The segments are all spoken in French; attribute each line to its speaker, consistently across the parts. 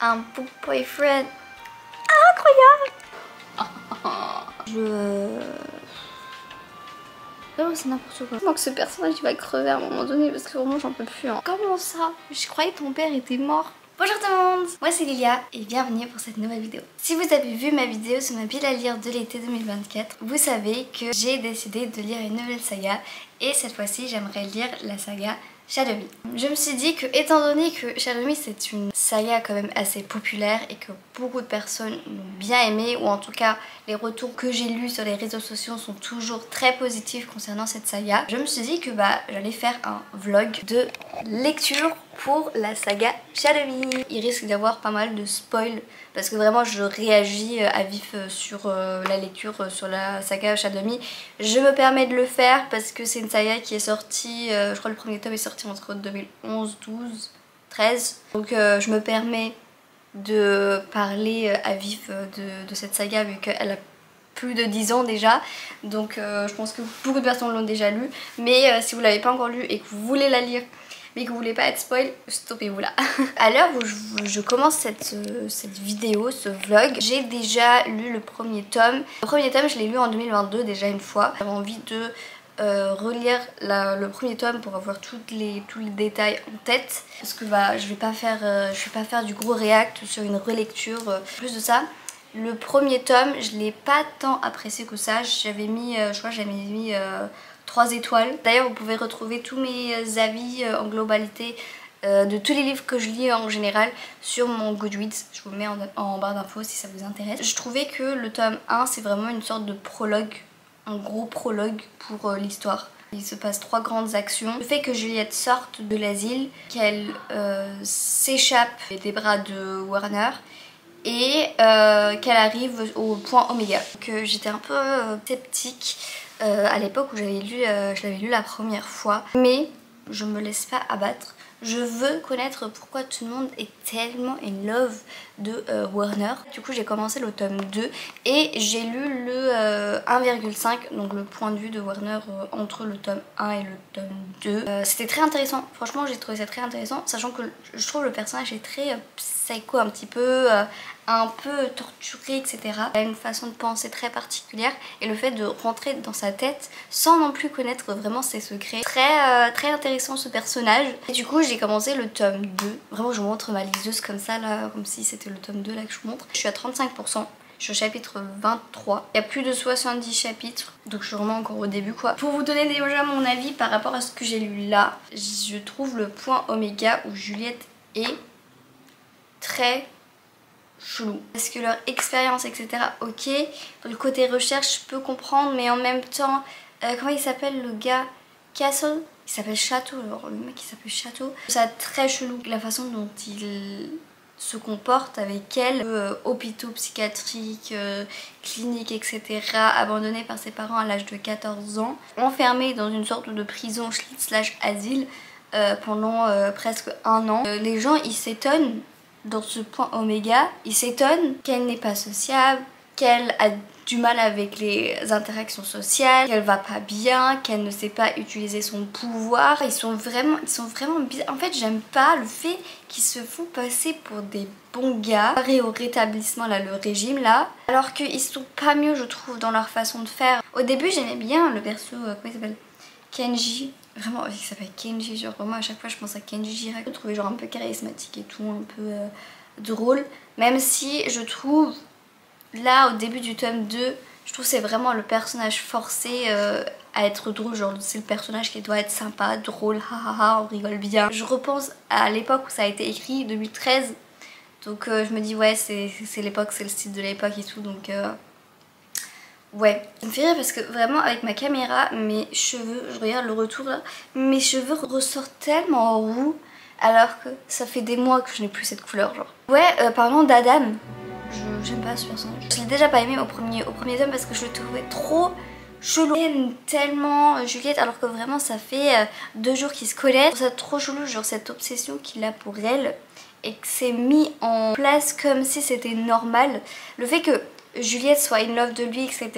Speaker 1: un beau boyfriend. Incroyable. Non, c'est n'importe quoi. Je crois que ce personnage il va crever à un moment donné parce que vraiment j'en peux plus. Hein. Comment ça? Je croyais que ton père était mort. Bonjour tout le monde, moi c'est Lilia et bienvenue pour cette nouvelle vidéo. Si vous avez vu ma vidéo sur ma pile à lire de l'été 2024, vous savez que j'ai décidé de lire une nouvelle saga et cette fois-ci j'aimerais lire la saga Shadow Me. Je me suis dit que étant donné que Shadow Me c'est une saga quand même assez populaire et que beaucoup de personnes l'ont bien aimé, ou en tout cas les retours que j'ai lus sur les réseaux sociaux sont toujours très positifs concernant cette saga, je me suis dit que j'allais faire un vlog de lecture pour la saga Shadow Me. Il risque d'avoir pas mal de spoil parce que vraiment je réagis à vif sur la lecture sur la saga Shadow Me. Je me permets de le faire parce que c'est une saga qui est sortie, je crois le premier tome est sorti entre 2011, 12, 13. Donc je me permets de parler à vif de cette saga vu qu'elle a plus de 10 ans déjà, donc je pense que beaucoup de personnes l'ont déjà lu, mais si vous l'avez pas encore lu et que vous voulez la lire mais que vous voulez pas être spoil, stoppez-vous là. À l'heure où je commence cette vidéo, ce vlog, j'ai déjà lu le premier tome. Le premier tome je l'ai lu en 2022 déjà une fois. J'avais envie de relire le premier tome pour avoir tous les détails en tête parce que je vais pas faire du gros react sur une relecture. Plus de ça, le premier tome je l'ai pas tant apprécié que ça. J'avais mis, je crois que j'avais mis 3 étoiles. D'ailleurs vous pouvez retrouver tous mes avis en globalité de tous les livres que je lis en général sur mon Goodreads. Je vous le mets en barre d'infos si ça vous intéresse. Je trouvais que le tome 1 c'est vraiment une sorte de prologue, un gros prologue pour l'histoire. Il se passe 3 grandes actions. Le fait que Juliette sorte de l'asile, qu'elle s'échappe des bras de Warner et qu'elle arrive au point Oméga. J'étais un peu sceptique à l'époque où je l'avais lu la première fois, mais je me laisse pas abattre. Je veux connaître pourquoi tout le monde est tellement in love de Warner. Du coup j'ai commencé le tome 2 et j'ai lu le 1,5, donc le point de vue de Warner entre le tome 1 et le tome 2. C'était très intéressant, franchement j'ai trouvé ça très intéressant, sachant que je trouve le personnage est très psycho, un peu torturé, etc. Il a une façon de penser très particulière et le fait de rentrer dans sa tête sans non plus connaître vraiment ses secrets. Très intéressant ce personnage. Et du coup j'ai commencé le tome 2. Vraiment je vous montre ma liseuse comme ça là, comme si c'était le tome 2 là que je vous montre. Je suis à 35%. Je suis au chapitre 23. Il y a plus de 70 chapitres, donc je suis vraiment encore au début quoi. Pour vous donner déjà mon avis par rapport à ce que j'ai lu là, je trouve le point Oméga où Juliette est très chelou. Parce que leur expérience etc, ok. Le côté recherche je peux comprendre, mais en même temps, comment il s'appelle le gars? Castle? Il s'appelle Château, alors le mec il s'appelle Château. C'est très chelou la façon dont il se comporte avec elle. Hôpitaux psychiatriques, cliniques etc, abandonné par ses parents à l'âge de 14 ans. Enfermé dans une sorte de prison / asile pendant presque 1 an. Les gens ils s'étonnent dans ce point Oméga, ils s'étonnent qu'elle n'est pas sociable, qu'elle a du mal avec les interactions sociales, qu'elle va pas bien, qu'elle ne sait pas utiliser son pouvoir. Ils sont vraiment bizarres. En fait j'aime pas le fait qu'ils se font passer pour des bons gars, comparé au rétablissement là, le régime là, alors qu'ils sont pas mieux je trouve dans leur façon de faire. Au début j'aimais bien le perso, comment il s'appelle, Kenji. Vraiment, il s'appelle Kenji, genre moi à chaque fois je pense à Kenji Girac. Je le trouvais genre un peu charismatique et tout, un peu drôle. Même si je trouve, là au début du tome 2, je trouve c'est vraiment le personnage forcé à être drôle. Genre c'est le personnage qui doit être sympa, drôle, hahaha, on rigole bien. Je repense à l'époque où ça a été écrit, 2013. Donc je me dis ouais c'est l'époque, c'est le style de l'époque et tout, donc... ouais, ça me fait rire parce que vraiment avec ma caméra, mes cheveux, je regarde le retour là, mes cheveux ressortent tellement roux alors que ça fait des mois que je n'ai plus cette couleur genre. Ouais, parlons d'Adam, j'aime pas ce personnage. Je l'ai déjà pas aimé au premier tome parce que je le trouvais trop chelou. Elle aime tellement Juliette alors que vraiment ça fait 2 jours qu'ils se connaissent. Je trouve ça trop chelou, genre cette obsession qu'il a pour elle et que c'est mis en place comme si c'était normal. Le fait que Juliette soit in love de lui etc,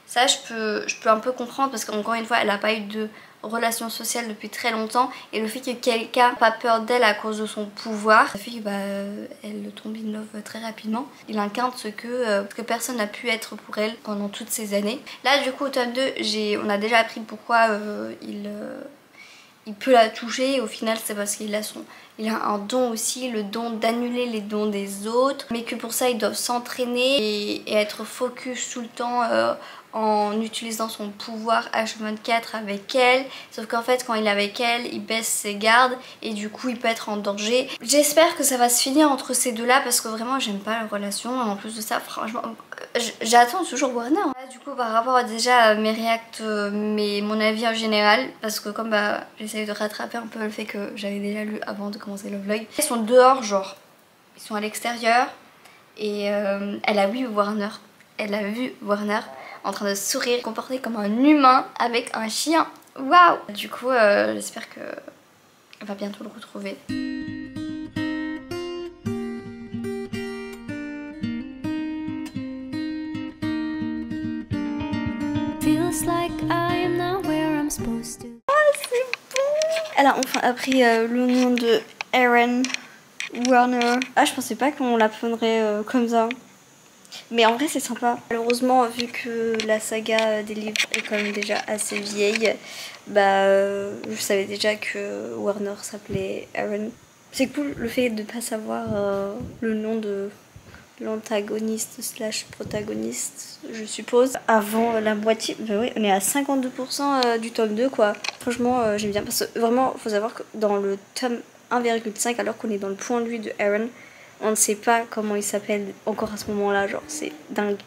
Speaker 1: ça je peux un peu comprendre parce qu'encore une fois elle n'a pas eu de relation sociale depuis très longtemps, et le fait que quelqu'un n'a pas peur d'elle à cause de son pouvoir, ça fait que elle tombe in love très rapidement. Il incarne ce que personne n'a pu être pour elle pendant toutes ces années. Là du coup au tome 2 on a déjà appris pourquoi il peut la toucher, et au final c'est parce qu'il a un don aussi, le don d'annuler les dons des autres, mais que pour ça ils doivent s'entraîner et être focus tout le temps en utilisant son pouvoir H24 avec elle. Sauf qu'en fait quand il est avec elle, il baisse ses gardes et du coup il peut être en danger. J'espère que ça va se finir entre ces deux là parce que vraiment j'aime pas leur relation. En plus de ça franchement j'attends toujours Warner. Du coup par rapport à déjà mes reacts, mon avis en général, parce que comme j'essaye de rattraper un peu le fait que j'avais déjà lu avant de commencer le vlog. Ils sont dehors, genre ils sont à l'extérieur, et elle a vu Warner. Elle a vu Warner en train de sourire, comporté comme un humain avec un chien. Waouh! Du coup j'espère qu'elle va bientôt le retrouver. Elle a enfin appris le nom de Erin Warner. Ah, je pensais pas qu'on l'appellerait comme ça. Mais en vrai c'est sympa. Malheureusement vu que la saga des livres est quand même déjà assez vieille, je savais déjà que Warner s'appelait Erin. C'est cool le fait de pas savoir le nom de l'antagoniste slash protagoniste, je suppose. Avant la moitié, oui, on est à 52% du tome 2 quoi. Franchement j'aime bien parce que vraiment faut savoir que dans le tome 1,5, alors qu'on est dans le point de vue de Erin, on ne sait pas comment il s'appelle encore à ce moment là, genre c'est dingue.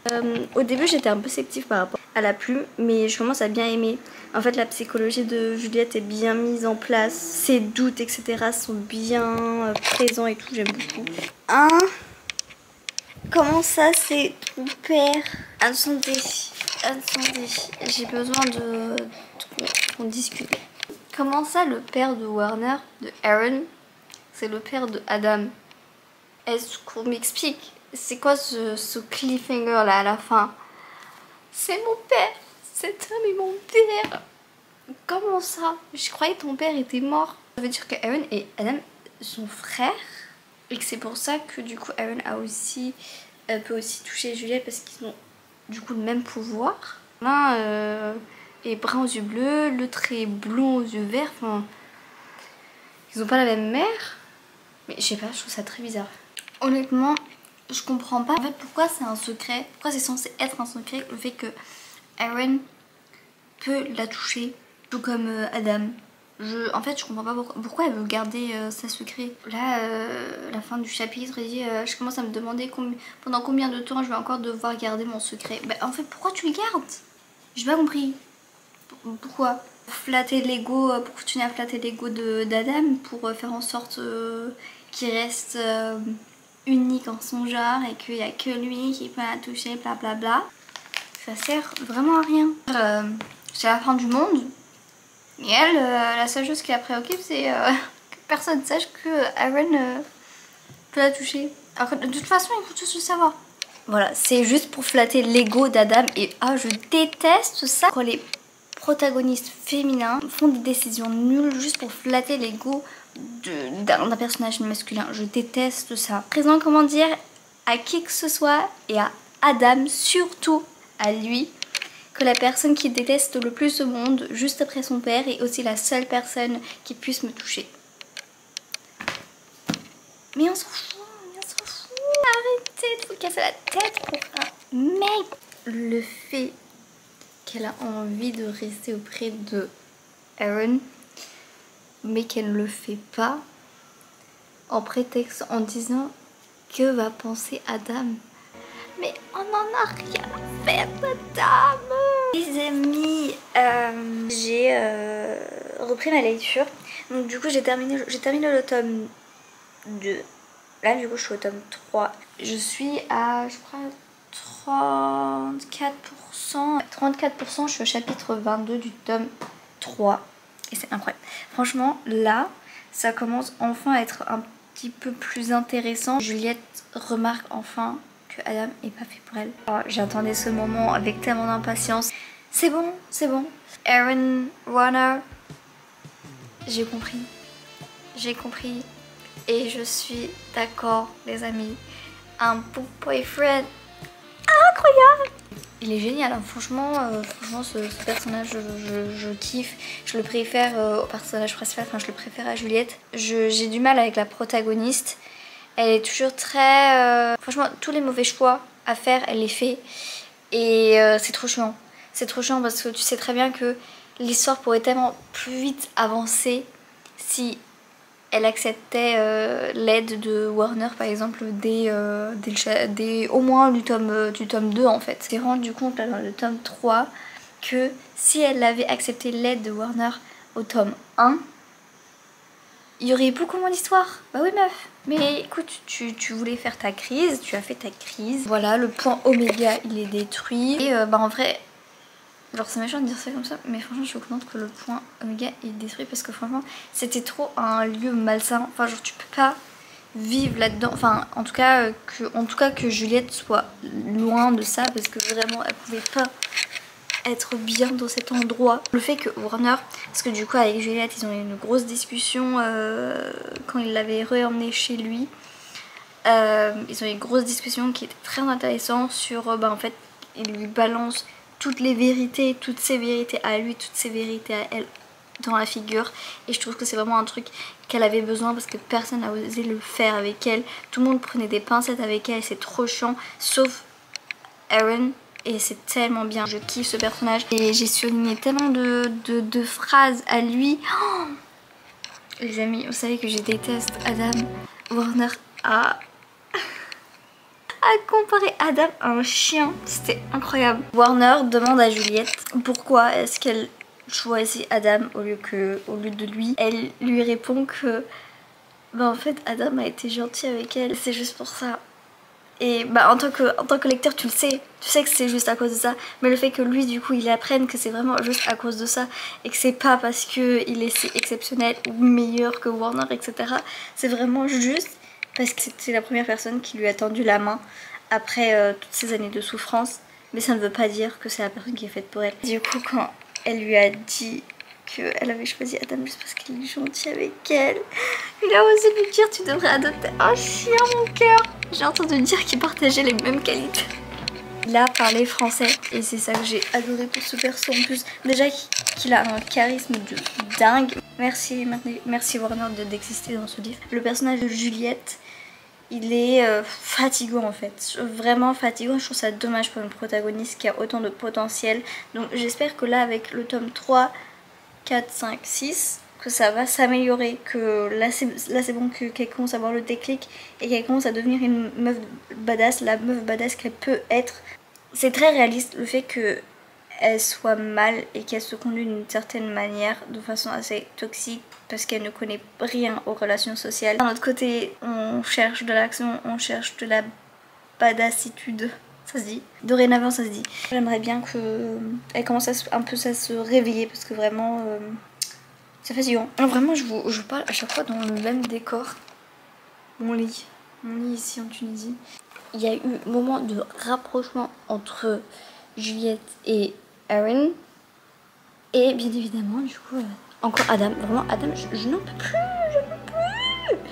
Speaker 1: Au début j'étais un peu sceptique par rapport à la plume, mais je commence à bien aimer. En fait la psychologie de Juliette est bien mise en place, ses doutes etc sont bien présents et tout, j'aime beaucoup. Comment ça c'est ton père? Attendez, j'ai besoin qu'on discute. Comment ça le père de Warner, de Erin, c'est le père de Adam? Est-ce qu'on m'explique? C'est quoi ce cliffhanger là à la fin? C'est mon père, cet homme est mon père. Comment ça? Je croyais que ton père était mort. Ça veut dire que Erin et Adam sont frères, et que c'est pour ça que du coup Erin peut aussi toucher Juliette parce qu'ils ont du coup le même pouvoir. L'un est brun aux yeux bleus, l'autre est blond aux yeux verts. Enfin, ils ont pas la même mère. Mais je sais pas, je trouve ça très bizarre. Honnêtement, je comprends pas en fait pourquoi c'est un secret, pourquoi c'est censé être un secret le fait que Erin peut la toucher, tout comme Adam. En fait je comprends pas pourquoi elle veut garder ça secret. Là, la fin du chapitre, elle dit je commence à me demander pendant combien de temps je vais encore devoir garder mon secret. En fait pourquoi tu le gardes? J'ai pas compris. Pourquoi? Pour flatter l'ego, pour continuer à flatter l'ego d'Adam, pour faire en sorte qu'il reste unique en son genre et qu'il n'y a que lui qui peut la toucher, blablabla. Bla bla. Ça sert vraiment à rien. C'est la fin du monde. Et elle, la seule chose qui la préoccupe, c'est que personne sache que Erin peut la toucher. Alors que de toute façon, il faut tous le savoir. Voilà, c'est juste pour flatter l'ego d'Adam. Et je déteste ça quand les protagonistes féminins font des décisions nulles juste pour flatter l'ego d'un personnage masculin. Je déteste ça. Présent, comment dire, à qui que ce soit, et à Adam, surtout à lui, que la personne qui déteste le plus au monde, juste après son père, est aussi la seule personne qui puisse me toucher. Mais on s'en fout, arrêtez de vous casser la tête pour un mec. Le fait qu'elle a envie de rester auprès de Erin, mais qu'elle ne le fait pas, en prétexte, en disant que va penser Adam. Mais on n'en a rien à faire d'Adam. Les amis, j'ai repris ma lecture. Donc du coup j'ai terminé le tome 2. Là du coup je suis au tome 3. Je suis à, je crois, 34%. 34%, je suis au chapitre 22 du tome 3. Et c'est incroyable. Franchement, là, ça commence enfin à être un petit peu plus intéressant. Juliette remarque enfin que Adam est pas fait pour elle. J'attendais ce moment avec tellement d'impatience. C'est bon, c'est bon. Erin Warner J'ai compris. J'ai compris. Et je suis d'accord, les amis. Un bon boyfriend. Incroyable! Il est génial, hein. Franchement, ce personnage, je kiffe. Je le préfère au personnage principal, enfin je le préfère à Juliette. J'ai du mal avec la protagoniste. Elle est toujours très... Franchement, tous les mauvais choix à faire, elle les fait. Et c'est trop chiant. C'est trop chiant parce que tu sais très bien que l'histoire pourrait tellement plus vite avancer si elle acceptait l'aide de Warner par exemple dès au moins du tome 2 en fait. J'ai rendu compte là, dans le tome 3 que si elle avait accepté l'aide de Warner au tome 1, il y aurait beaucoup moins d'histoire. Bah oui meuf. Mais écoute, tu voulais faire ta crise, tu as fait ta crise. Voilà, le point Oméga il est détruit. Et bah en vrai, genre c'est méchant de dire ça comme ça, mais franchement je suis contente que le point Oméga est détruit parce que franchement c'était trop un lieu malsain. Enfin genre tu peux pas vivre là-dedans. Enfin en tout cas que Juliette soit loin de ça parce que vraiment elle pouvait pas être bien dans cet endroit. Le fait que Warner, parce que du coup avec Juliette ils ont eu une grosse discussion quand il l'avait re-emmenée chez lui. Ils ont eu une grosse discussion qui était très intéressante sur bah en fait il lui balance toutes les vérités, toutes ses vérités à lui, toutes ses vérités à elle dans la figure. Et je trouve que c'est vraiment un truc qu'elle avait besoin parce que personne n'a osé le faire avec elle. Tout le monde prenait des pincettes avec elle, c'est trop chiant, sauf Aaron. Et c'est tellement bien, je kiffe ce personnage. Et j'ai surligné tellement de phrases à lui. Oh les amis, vous savez que je déteste Adam. Warner a comparer Adam à un chien, c'était incroyable. Warner demande à Juliette pourquoi est-ce qu'elle choisit Adam au lieu de lui. Elle lui répond que bah en fait Adam a été gentil avec elle, c'est juste pour ça. Et bah en tant que lecteur tu le sais, tu sais que c'est juste à cause de ça, mais le fait que lui du coup il apprenne que c'est vraiment juste à cause de ça et que c'est pas parce que il est si exceptionnel ou meilleur que Warner etc. C'est vraiment juste parce que c'est la première personne qui lui a tendu la main après toutes ces années de souffrance, mais ça ne veut pas dire que c'est la personne qui est faite pour elle. Du coup quand elle lui a dit qu'elle avait choisi Adam juste parce qu'il est gentil avec elle, il a osé lui dire tu devrais adopter un chien mon cœur. J'ai entendu dire qu'ils partageaient les mêmes qualités. Il a parlé français et c'est ça que j'ai adoré pour ce perso en plus. Déjà qu'il a un charisme de dingue. Merci Warner d'exister dans ce livre. Le personnage de Juliette, il est fatigant en fait, vraiment fatigant. Je trouve ça dommage pour une protagoniste qui a autant de potentiel. Donc j'espère que là avec le tome 3, 4, 5, 6, que ça va s'améliorer, que là c'est bon qu'elle commence à avoir le déclic et qu'elle commence à devenir une meuf badass, la meuf badass qu'elle peut être. C'est très réaliste le fait qu'elle soit mal et qu'elle se conduit d'une certaine manière, de façon assez toxique, parce qu'elle ne connaît rien aux relations sociales. D'un autre côté, on cherche de l'action, on cherche de la badassitude. Ça se dit. Dorénavant ça se dit. J'aimerais bien qu'elle commence un peu à se réveiller parce que vraiment c'est fatigant. Alors vraiment je vous parle à chaque fois dans le même décor. Mon lit ici en Tunisie. Il y a eu un moment de rapprochement entre Juliette et Aaron. Et bien évidemment du coup encore Adam. Vraiment Adam je n'en peux plus.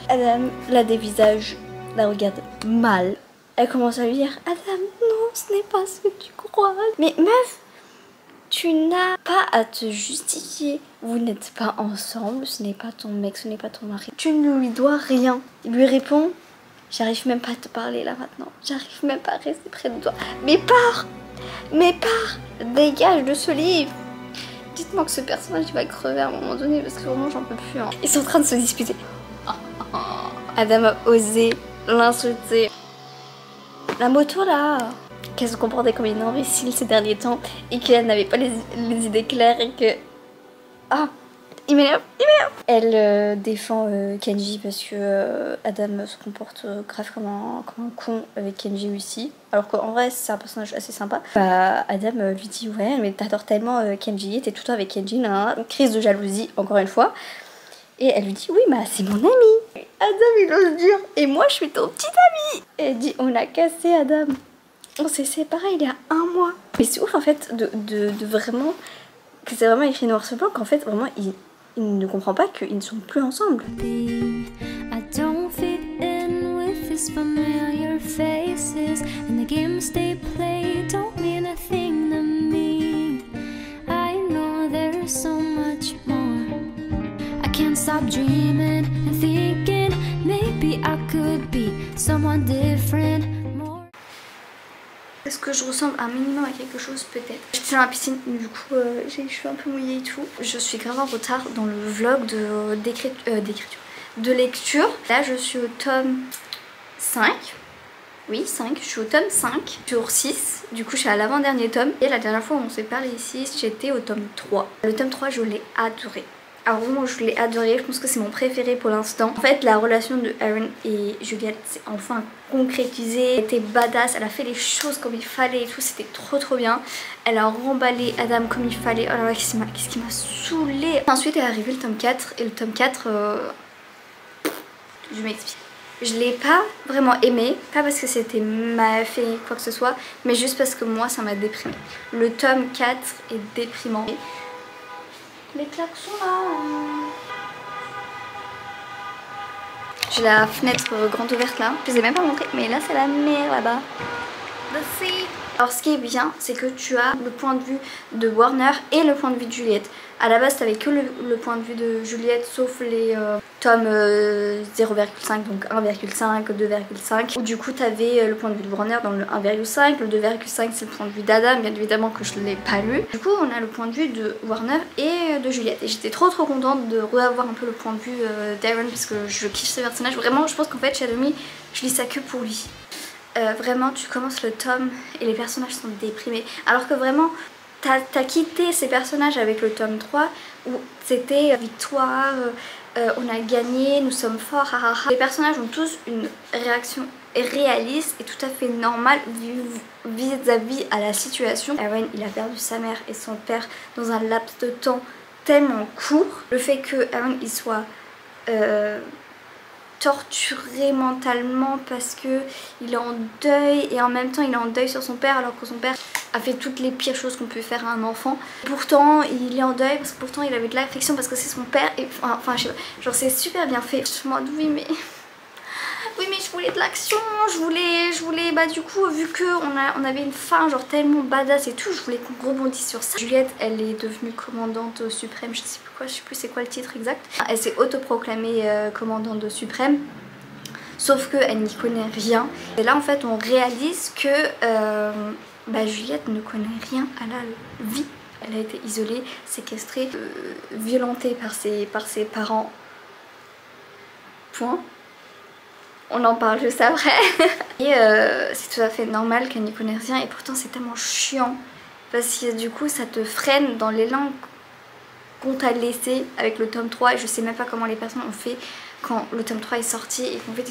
Speaker 1: Adam la dévisage, la regarde mal. Elle commence à lui dire Adam, non, ce n'est pas ce que tu crois. Mais meuf, tu n'as pas à te justifier. Vous n'êtes pas ensemble, ce n'est pas ton mec, ce n'est pas ton mari. Tu ne lui dois rien. Il lui répond j'arrive même pas à te parler là maintenant. J'arrive même pas à rester près de toi. Mais pars, dégage de ce livre. Dites-moi que ce personnage va crever à un moment donné parce que vraiment j'en peux plus. Hein. Ils sont en train de se disputer. Adam a osé l'insulter. La moto là, qu'elle se comportait comme une imbécile ces derniers temps et qu'elle n'avait pas les idées claires et que... Ah, il m'énerve. Elle défend Kenji parce que Adam se comporte grave comme un con avec Kenji aussi. Alors qu'en vrai c'est un personnage assez sympa. Bah, Adam lui dit ouais mais t'adores tellement Kenji, t'es tout le temps avec Kenji, là. Crise de jalousie encore une fois. Et elle lui dit oui bah c'est mon ami. Adam il ose dire et moi je suis ton petit ami. Et elle dit on a cassé Adam. On s'est séparés il y a 1 mois. Mais c'est ouf en fait de vraiment que c'est vraiment écrit noir sur blanc qu'en fait vraiment il ne comprend pas qu'ils ne sont plus ensemble.
Speaker 2: I don't fit in with these familiar faces, and the games they play don't mean a thing to me. I know there's so much more. I can't stop dreaming and thinking maybe I could be someone different.
Speaker 1: Est-ce que je ressemble un minimum à quelque chose? Peut-être. J'étais dans la piscine, du coup j'ai les cheveux un peu mouillés et tout. Je suis grave en retard dans le vlog de lecture. Là je suis au tome 5. Oui 5, je suis au tome 5, jour 6. Du coup je suis à l'avant-dernier tome. Et la dernière fois où on s'est parlé ici, j'étais au tome 3. Le tome 3 je l'ai adoré. Alors vraiment je l'ai adoré, je pense que c'est mon préféré pour l'instant. En fait la relation de Aaron et Juliette s'est enfin concrétisée. Elle était badass, elle a fait les choses comme il fallait et tout, c'était trop bien. Elle a remballé Adam comme il fallait. Oh là là, qu'est-ce qui m'a saoulée. Ensuite est arrivé le tome 4 et le tome 4, je m'explique. Je l'ai pas vraiment aimé, pas parce que c'était m'a fait quoi que ce soit, mais juste parce que moi ça m'a déprimée. Le tome 4 est déprimant. Les klaxons là. J'ai la fenêtre grande ouverte là. Je les ai même pas montrées, mais là c'est la mer là-bas. Alors ce qui est bien, c'est que tu as le point de vue de Warner et le point de vue de Juliette. À la base t'avais que le point de vue de Juliette, sauf les tomes 0,5, donc 1,5, 2,5. Où du coup t'avais le point de vue de Warner dans le 1,5, le 2,5 c'est le point de vue d'Adam, bien évidemment que je ne l'ai pas lu. Du coup on a le point de vue de Warner et de Juliette. Et j'étais trop contente de revoir un peu le point de vue d'Aaron parce que je kiffe ce personnage. Vraiment je pense qu'en fait Shadow Me, je lis ça que pour lui. Vraiment tu commences le tome et les personnages sont déprimés. Alors que vraiment t'as quitté ces personnages avec le tome 3 où c'était victoire, on a gagné, nous sommes forts, hahaha. Les personnages ont tous une réaction réaliste et tout à fait normale vis-à-vis à la situation. Aaron il a perdu sa mère et son père dans un laps de temps tellement court. Le fait que Aaron il soit torturé mentalement parce que il est en deuil et en même temps il est en deuil sur son père alors que son père a fait toutes les pires choses qu'on peut faire à un enfant. Pourtant il est en deuil parce que pourtant il avait de l'affection parce que c'est son père et enfin je sais pas, genre c'est super bien fait. Je me dis oui mais je voulais de l'action, je voulais bah du coup vu que on avait une fin genre tellement badass et tout, je voulais qu'on rebondisse sur ça. Juliette elle est devenue commandante suprême, je sais plus quoi, je sais plus c'est quoi le titre exact. Elle s'est autoproclamée commandante suprême. Sauf qu'elle n'y connaît rien. Et là en fait on réalise que Juliette ne connaît rien à la vie. Elle a été isolée, séquestrée, violentée par ses parents. Point. On en parle juste après. Et c'est tout à fait normal qu'elle n'y connaisse rien et pourtant c'est tellement chiant. Parce que du coup ça te freine dans l'élan qu'on t'a laissé avec le tome 3 et je sais même pas comment les personnes ont fait quand le tome 3 est sorti et qu'en fait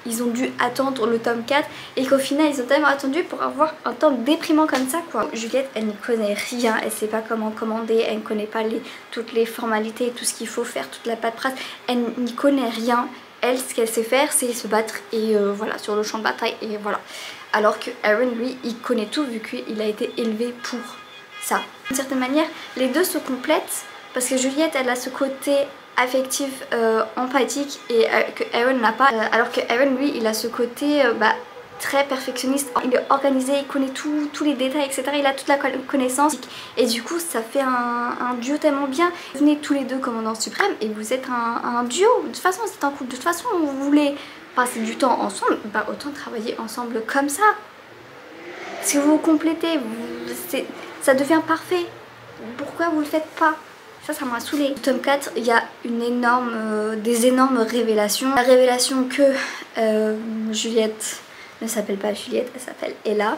Speaker 1: ils ont dû attendre le tome 4 et qu'au final ils ont tellement attendu pour avoir un tome déprimant comme ça quoi. Juliette elle n'y connaît rien, elle sait pas comment commander, elle ne connaît pas toutes les formalités, tout ce qu'il faut faire, toute la paperasse, elle n'y connaît rien. Elle ce qu'elle sait faire c'est se battre et voilà sur le champ de bataille et voilà. Alors que Aaron lui il connaît tout vu qu'il a été élevé pour ça. D'une certaine manière les deux se complètent parce que Juliette elle a ce côté affectif, empathique et que Aaron n'a pas, alors que Aaron lui il a ce côté très perfectionniste, il est organisé, il connaît tous les détails etc, il a toute la connaissance et du coup ça fait un duo tellement bien. Vous venez tous les deux commandants suprêmes et vous êtes un duo, de toute façon c'est un couple, de toute façon vous voulez passer du temps ensemble, autant travailler ensemble comme ça. Si vous vous complétez, ça devient parfait, pourquoi vous le faites pas? Ça m'a saoulée. Au tome 4, il y a des énormes révélations. La révélation que Juliette ne s'appelle pas Juliette, elle s'appelle Ella.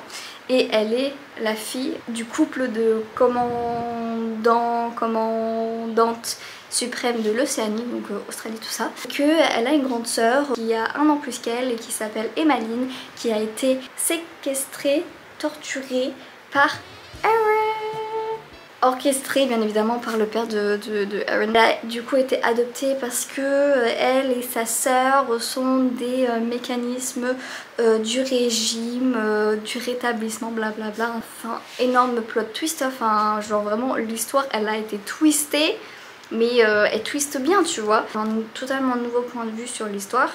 Speaker 1: Et elle est la fille du couple de commandante suprême de l'Océanie, donc Australie tout ça. Elle a une grande sœur qui a 1 an plus qu'elle et qui s'appelle Emmaline, qui a été séquestrée, torturée par Aaron. Orchestrée bien évidemment par le père de Aaron. Elle a du coup été adoptée parce que elle et sa sœur sont des mécanismes du régime, du rétablissement, blablabla. Enfin, énorme plot twist, enfin genre vraiment l'histoire elle a été twistée mais elle twiste bien, tu vois. Un totalement nouveau point de vue sur l'histoire,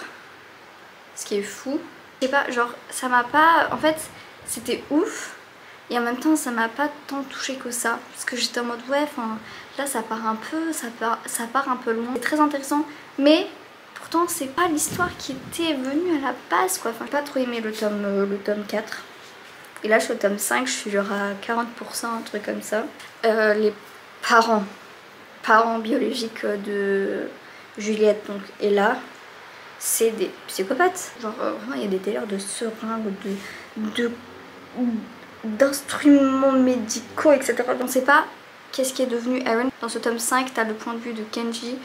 Speaker 1: ce qui est fou. Je sais pas, genre ça m'a pas... En fait c'était ouf et en même temps ça m'a pas tant touché que ça. Parce que j'étais en mode ouais, enfin là ça part un peu, ça part un peu loin. C'est très intéressant mais pourtant c'est pas l'histoire qui était venue à la base quoi. Enfin j'ai pas trop aimé le tome 4. Et là je suis au tome 5, je suis genre à 40%, un truc comme ça. Les parents biologiques de Juliette donc Ella, c'est des psychopathes. Genre vraiment il y a des délires de seringues, d'instruments médicaux, etc. On ne sait pas qu'est-ce qui est devenu Eren. Dans ce tome 5, tu as le point de vue de Kenji,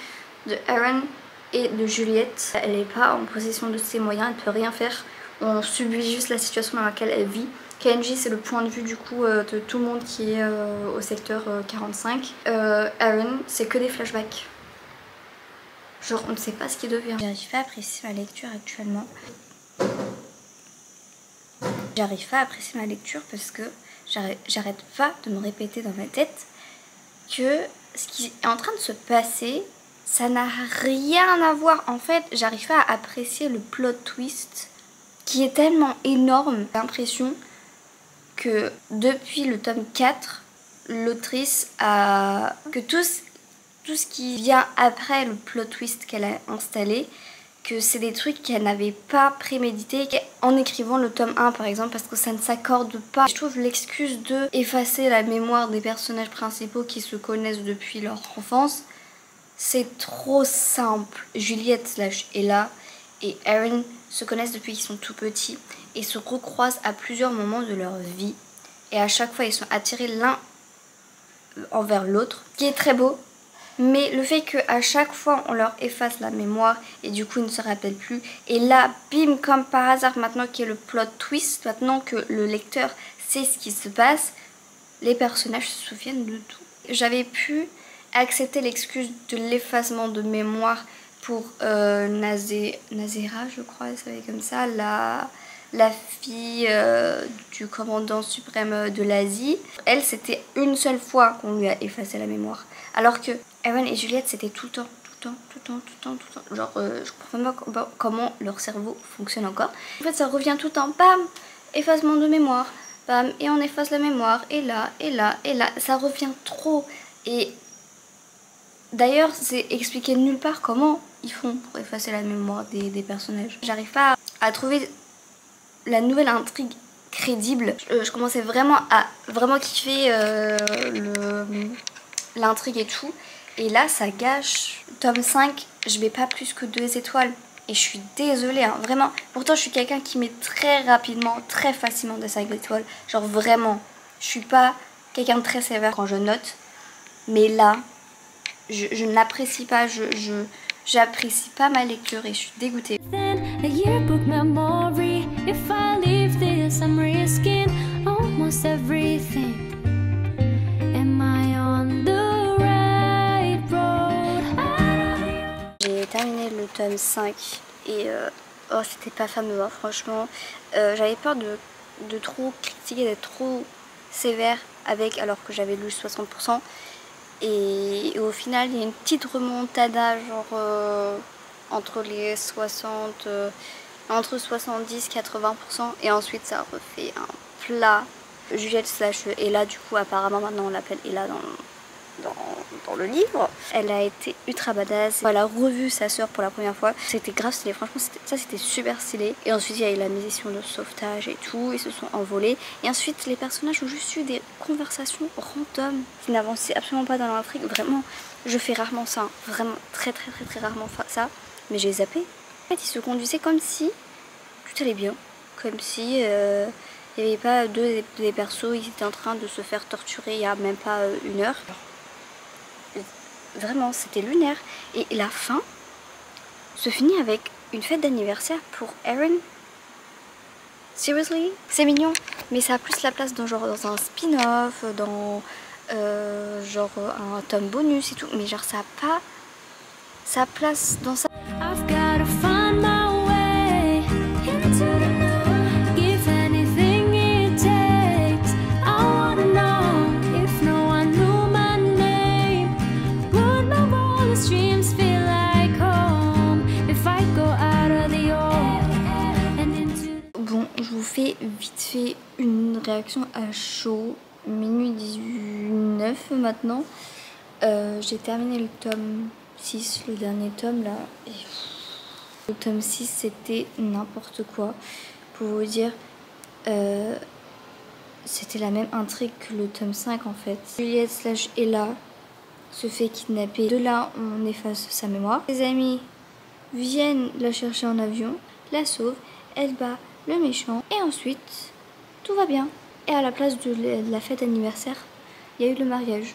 Speaker 1: de Eren et de Juliette. Elle n'est pas en possession de ses moyens, elle ne peut rien faire. On subit juste la situation dans laquelle elle vit. Kenji, c'est le point de vue du coup de tout le monde qui est au secteur 45. Eren, c'est que des flashbacks. Genre on ne sait pas ce qu'il devient. J'arrive pas à apprécier ma lecture actuellement. J'arrive pas à apprécier ma lecture parce que j'arrête pas de me répéter dans ma tête que ce qui est en train de se passer, ça n'a rien à voir. En fait, j'arrive pas à apprécier le plot twist qui est tellement énorme. J'ai l'impression que depuis le tome 4, l'autrice a... que tout ce qui vient après le plot twist qu'elle a installé, que c'est des trucs qu'elle n'avait pas prémédité en écrivant le tome 1 par exemple, parce que ça ne s'accorde pas. Je trouve l'excuse de effacer la mémoire des personnages principaux qui se connaissent depuis leur enfance, c'est trop simple. Juliette / Ella et Eren se connaissent depuis qu'ils sont tout petits et se recroisent à plusieurs moments de leur vie. Et à chaque fois ils sont attirés l'un envers l'autre, ce qui est très beau. Mais le fait qu'à chaque fois on leur efface la mémoire et du coup ils ne se rappellent plus. Et là, bim, comme par hasard, maintenant qu'il y a le plot twist, maintenant que le lecteur sait ce qui se passe, les personnages se souviennent de tout. J'avais pu accepter l'excuse de l'effacement de mémoire pour Nazera, je crois, elle s'appelait comme ça, la fille du commandant suprême de l'Asie. Elle, c'était une seule fois qu'on lui a effacé la mémoire. Alors que Eren et Juliette, c'était tout le temps. Genre, je comprends pas comment leur cerveau fonctionne encore. En fait, ça revient tout le temps. Bam, effacement de mémoire. Bam, et on efface la mémoire. Et là. Ça revient trop. Et d'ailleurs, c'est expliqué nulle part comment ils font pour effacer la mémoire des personnages. J'arrive pas à trouver la nouvelle intrigue crédible. Je commençais vraiment à kiffer l'intrigue et tout. Et là, ça gâche. Tome 5, je mets pas plus que 2 étoiles. Et je suis désolée, hein, vraiment. Pourtant, je suis quelqu'un qui met très rapidement, très facilement des 5 étoiles. Genre vraiment, je suis pas quelqu'un de très sévère quand je note. Mais là, je n'apprécie pas, j'apprécie pas ma lecture et je suis dégoûtée. J'ai terminé le tome 5 et oh, c'était pas fameux, hein, franchement. J'avais peur de trop critiquer, d'être trop sévère avec, alors que j'avais lu 60%. Et au final, il y a une petite remontada, genre entre les 70-80%. Et ensuite, ça refait un plat. Juliette / Ella, du coup, apparemment, maintenant on l'appelle Ella dans le livre. Elle a été ultra badass. Elle a revu sa soeur pour la première fois. C'était grave stylé, franchement c'était super stylé. Et ensuite il y a eu la mission de sauvetage et tout. Ils se sont envolés. Et ensuite les personnages ont juste eu des conversations random qui n'avançaient absolument pas dans l'intrigue. Vraiment, je fais rarement ça, hein. Vraiment très rarement ça. Mais j'ai zappé. En fait ils se conduisaient comme si tout allait bien. Comme si il n'y avait pas deux des persos, ils étaient en train de se faire torturer il n'y a même pas 1 heure. Vraiment, c'était lunaire. Et la fin se finit avec une fête d'anniversaire pour Eren. Seriously? C'est mignon, mais ça a plus la place dans un spin-off, dans genre un tome bonus et tout. Mais genre ça a pas sa place dans ça. je vous fais vite fait une réaction à chaud. Minuit 19 maintenant. J'ai terminé le tome 6, le dernier tome là. Et le tome 6 c'était n'importe quoi. Pour vous dire, c'était la même intrigue que le tome 5 en fait. Juliette / Ella se fait kidnapper. De là, on efface sa mémoire. Ses amis viennent la chercher en avion, la sauvent, elle bat le méchant et ensuite, tout va bien. Et à la place de la fête d'anniversaire, il y a eu le mariage.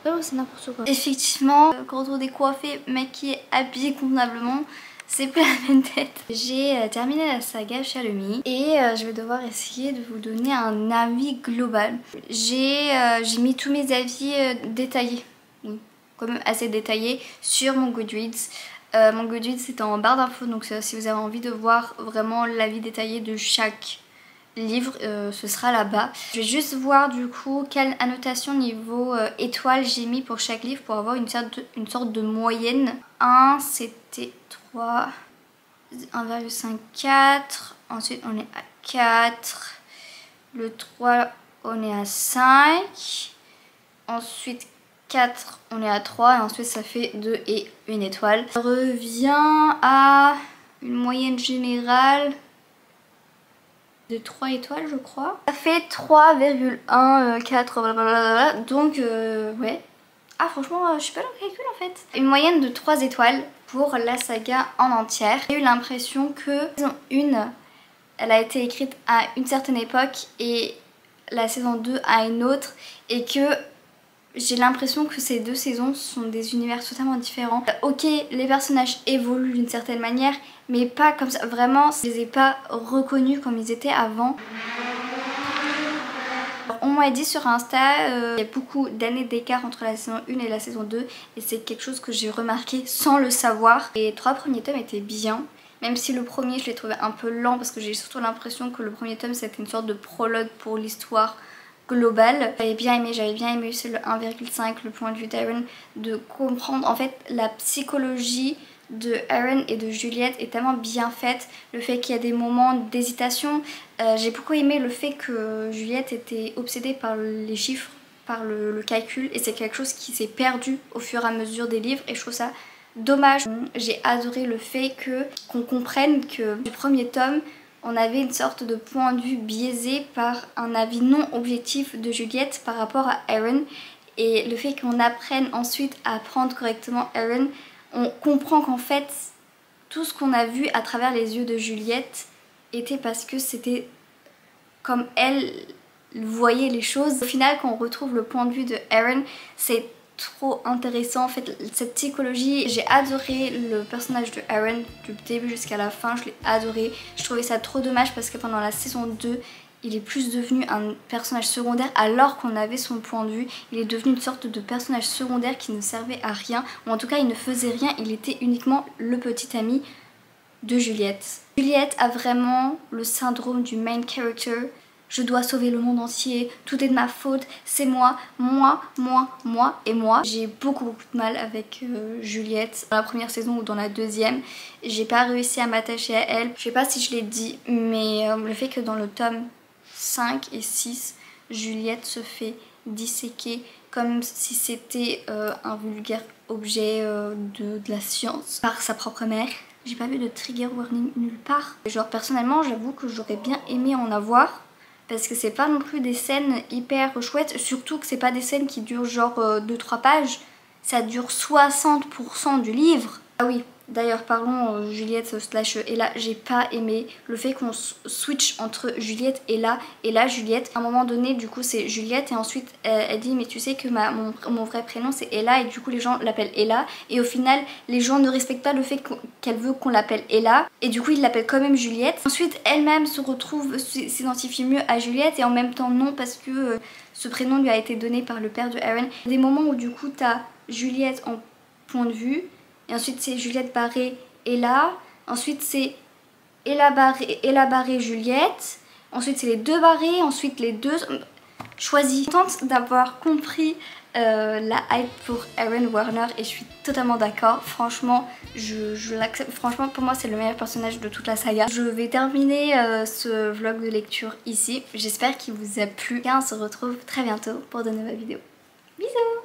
Speaker 1: Oh, c'est n'importe quoi. Effectivement, quand on est coiffé, maquillé, habillé convenablement, c'est plus la même tête. J'ai terminé la saga Shalomie et je vais devoir essayer de vous donner un avis global. J'ai mis tous mes avis détaillés, oui, quand même assez détaillés, sur mon Goodreads. Mon Goodreads c'est en barre d'infos, donc si vous avez envie de voir vraiment l'avis détaillé de chaque livre, ce sera là-bas. Je vais juste voir du coup quelle annotation niveau étoile j'ai mis pour chaque livre pour avoir une sorte de moyenne. 1 c'était 3, 1,54, ensuite on est à 4, le 3 on est à 5, ensuite 4 on est à 3 et ensuite ça fait 2 et 1 étoile. Ça revient à une moyenne générale de 3 étoiles je crois. Ça fait 3,14 blablabla. Donc ouais. Ah franchement je suis pas dans le calcul en fait. Une moyenne de 3 étoiles pour la saga en entière. J'ai eu l'impression que la saison 1 elle a été écrite à une certaine époque et la saison 2 à une autre et que j'ai l'impression que ces deux saisons sont des univers totalement différents. Ok, les personnages évoluent d'une certaine manière, mais pas comme ça. Vraiment, je les ai pas reconnus comme ils étaient avant. On m'a dit sur Insta, il y a beaucoup d'années d'écart entre la saison 1 et la saison 2 et c'est quelque chose que j'ai remarqué sans le savoir. Les 3 premiers tomes étaient bien, même si le premier je l'ai trouvé un peu lent parce que j'ai surtout l'impression que le premier tome c'était une sorte de prologue pour l'histoire globale. J'avais bien aimé c'est le 1,5, le point de vue d'Aaron, de comprendre en fait la psychologie de Aaron et de Juliette est tellement bien faite. Le fait qu'il y a des moments d'hésitation, j'ai beaucoup aimé le fait que Juliette était obsédée par les chiffres, par le calcul et c'est quelque chose qui s'est perdu au fur et à mesure des livres et je trouve ça dommage. J'ai adoré le fait qu'on comprenne que du premier tome on avait une sorte de point de vue biaisé par un avis non objectif de Juliette par rapport à Aaron. Et le fait qu'on apprenne ensuite à prendre correctement Aaron, on comprend qu'en fait, tout ce qu'on a vu à travers les yeux de Juliette était parce que c'était comme elle voyait les choses. Au final, quand on retrouve le point de vue de Aaron, c'est trop intéressant en fait cette psychologie. J'ai adoré le personnage de Aaron du début jusqu'à la fin, je l'ai adoré. Je trouvais ça trop dommage parce que pendant la saison 2 il est plus devenu un personnage secondaire alors qu'on avait son point de vue. Il est devenu une sorte de personnage secondaire qui ne servait à rien, ou en tout cas il ne faisait rien, il était uniquement le petit ami de Juliette. Juliette a vraiment le syndrome du main character. Je dois sauver le monde entier, tout est de ma faute, c'est moi, moi et moi. J'ai beaucoup de mal avec Juliette dans la première saison ou dans la deuxième. J'ai pas réussi à m'attacher à elle. Je sais pas si je l'ai dit, mais le fait que dans le tome 5 et 6, Juliette se fait disséquer comme si c'était un vulgaire objet de la science par sa propre mère. J'ai pas vu de trigger warning nulle part. Genre personnellement j'avoue que j'aurais bien aimé en avoir. Parce que c'est pas non plus des scènes hyper chouettes, surtout que c'est pas des scènes qui durent genre 2-3 pages, ça dure 60% du livre. Ah oui, d'ailleurs parlons Juliette / Ella, j'ai pas aimé le fait qu'on switch entre Juliette et là Juliette. À un moment donné du coup c'est Juliette et ensuite elle dit mais tu sais que mon vrai prénom c'est Ella et du coup les gens l'appellent Ella et au final les gens ne respectent pas le fait qu'elle veut qu'on l'appelle Ella et du coup ils l'appellent quand même Juliette. Ensuite elle-même se retrouve, s'identifie mieux à Juliette et en même temps non parce que ce prénom lui a été donné par le père de Aaron. Il y a des moments où du coup t'as Juliette en point de vue et ensuite c'est Juliette barré Ella, ensuite c'est Ella barré Juliette, ensuite c'est les deux barrés, ensuite les deux... choisi. Contente d'avoir compris la hype pour Eren Warner et je suis totalement d'accord. Franchement, je l'accepte. Franchement, pour moi, c'est le meilleur personnage de toute la saga. Je vais terminer ce vlog de lecture ici. J'espère qu'il vous a plu. Et on se retrouve très bientôt pour de nouvelles vidéos. Bisous!